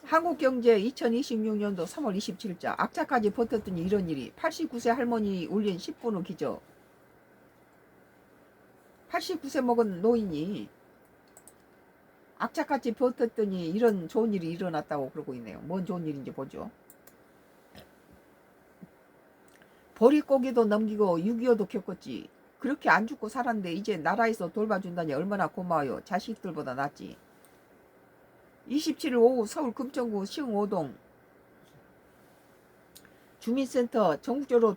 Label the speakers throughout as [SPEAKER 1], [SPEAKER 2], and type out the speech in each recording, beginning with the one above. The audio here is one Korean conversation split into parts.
[SPEAKER 1] 한국경제 2026년도 3월 27일자 악착까지 버텼더니 이런 일이. 89세 할머니 울린 10분 후 기적. 89세 먹은 노인이 악착같이 버텼더니 이런 좋은 일이 일어났다고 그러고 있네요. 뭔 좋은 일인지 보죠. 보릿고개도 넘기고 6.25도 겪었지. 그렇게 안 죽고 살았는데 이제 나라에서 돌봐준다니 얼마나 고마워요. 자식들보다 낫지. 27일 오후 서울 금천구 시흥5동 주민센터 전국적으로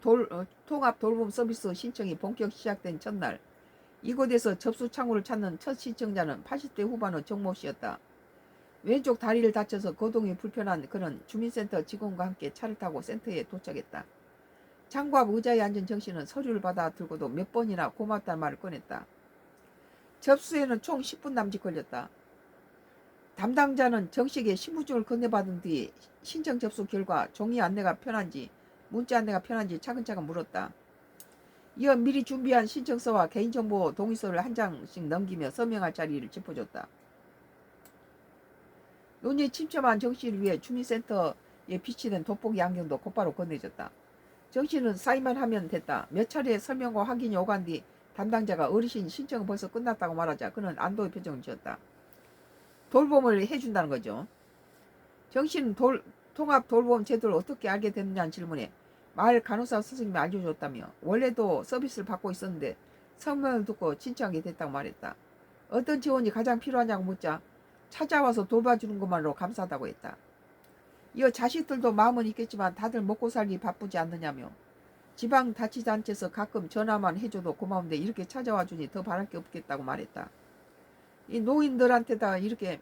[SPEAKER 1] 통합 돌봄 서비스 신청이 본격 시작된 첫날, 이곳에서 접수 창구를 찾는 첫 신청자는 80대 후반의 정모 씨였다. 왼쪽 다리를 다쳐서 거동이 불편한 그는 주민센터 직원과 함께 차를 타고 센터에 도착했다. 창구 앞 의자에 앉은 정 씨는 서류를 받아 들고도 몇 번이나 고맙다는 말을 꺼냈다. 접수에는 총 10분 남짓 걸렸다. 담당자는 정 씨에게 신분증을 건네받은 뒤 신청 접수 결과 종이 안내가 편한지 문자 안내가 편한지 차근차근 물었다. 이어 미리 준비한 신청서와 개인정보 동의서를 한 장씩 넘기며 서명할 자리를 짚어줬다. 논의에 침체한 정 씨를 위해 주민센터에 비치된 돋보기 안경도 곧바로 건네줬다. 정 씨는 사인만 하면 됐다. 몇 차례 설명과 확인이 오간 뒤 담당자가 어르신 신청은 벌써 끝났다고 말하자 그는 안도의 표정을 지었다. 돌봄을 해준다는 거죠. 정 씨는 통합 돌봄 제도를 어떻게 알게 됐느냐는 질문에 마을 간호사 선생님이 알려줬다며 원래도 서비스를 받고 있었는데 설명을 듣고 신청하게 됐다고 말했다. 어떤 지원이 가장 필요하냐고 묻자 찾아와서 돌봐주는 것만으로 감사하다고 했다. 이어 자식들도 마음은 있겠지만 다들 먹고 살기 바쁘지 않느냐며 지방자치단체에서 가끔 전화만 해줘도 고마운데 이렇게 찾아와 주니 더 바랄 게 없겠다고 말했다. 이 노인들한테다 이렇게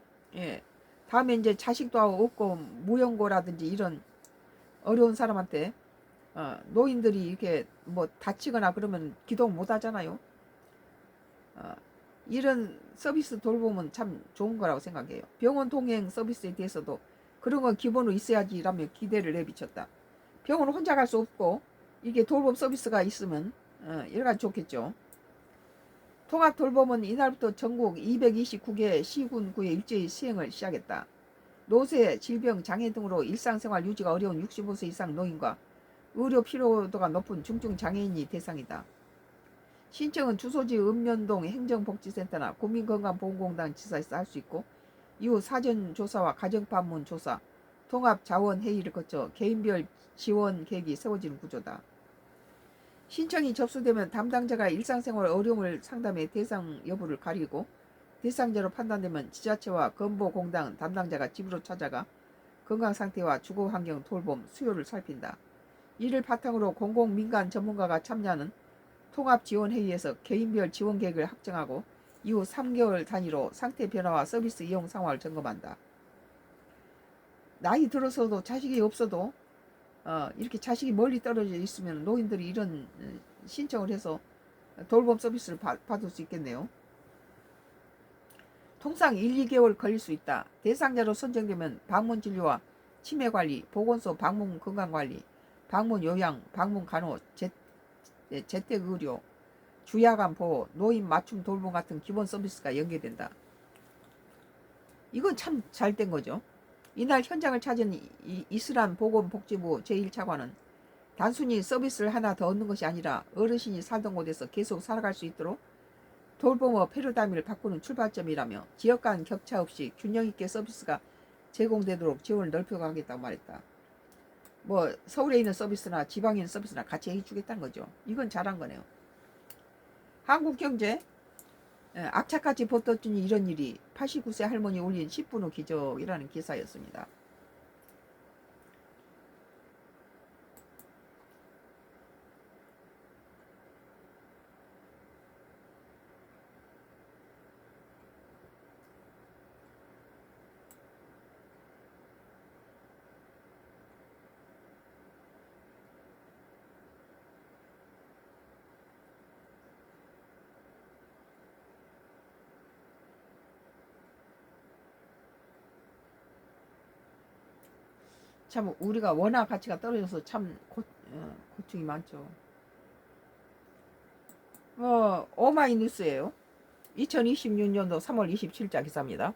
[SPEAKER 1] 다음에 이제 자식도 없고 무연고라든지 이런 어려운 사람한테 노인들이 이렇게 뭐 다치거나 그러면 기도 못 하잖아요. 이런 서비스 돌보면 참 좋은 거라고 생각해요. 병원 동행 서비스에 대해서도 그런 건 기본으로 있어야지라며 기대를 내비쳤다. 병원 혼자 갈 수 없고 이게 돌봄 서비스가 있으면 여러 가지 좋겠죠. 통합 돌봄은 이날부터 전국 229개 시군구에 일제히 시행을 시작했다. 노쇠, 질병, 장애 등으로 일상생활 유지가 어려운 65세 이상 노인과 의료 필요도가 높은 중증장애인이 대상이다. 신청은 주소지 읍면동 행정복지센터나 국민건강보험공단 지사에서 할 수 있고 이후 사전조사와 가정방문 조사, 통합자원회의를 거쳐 개인별 지원 계획이 세워지는 구조다. 신청이 접수되면 담당자가 일상생활 어려움을 상담해 대상 여부를 가리고 대상자로 판단되면 지자체와 건보공단 담당자가 집으로 찾아가 건강상태와 주거환경 돌봄 수요를 살핀다. 이를 바탕으로 공공민간 전문가가 참여하는 통합지원회의에서 개인별 지원계획을 확정하고 이후 3개월 단위로 상태 변화와 서비스 이용 상황을 점검한다. 나이 들어서도 자식이 없어도 이렇게 자식이 멀리 떨어져 있으면 노인들이 이런 신청을 해서 돌봄 서비스를 받을 수 있겠네요. 통상 1, 2개월 걸릴 수 있다. 대상자로 선정되면 방문 진료와 치매 관리, 보건소 방문 건강관리, 방문 요양, 방문 간호, 재택 의료, 주야간 보호, 노인 맞춤 돌봄 같은 기본 서비스가 연계된다. 이건 참 잘 된 거죠. 이날 현장을 찾은 이슬람 보건복지부 제1차관은 단순히 서비스를 하나 더 얻는 것이 아니라 어르신이 살던 곳에서 계속 살아갈 수 있도록 돌봄의 패러다임을 바꾸는 출발점이라며 지역 간 격차 없이 균형 있게 서비스가 제공되도록 지원을 넓혀가겠다고 말했다. 뭐 서울에 있는 서비스나 지방에 있는 서비스나 같이 해주겠다는 거죠. 이건 잘한 거네요. 한국경제 악착같이 버텼더니 이런 일이. 89세 할머니 올린 10분 후 기적이라는 기사였습니다. 참 우리가 원화 가치가 떨어져서 참 고충이 많죠. 오마이뉴스예요. 2026년도 3월 27일자 기사입니다.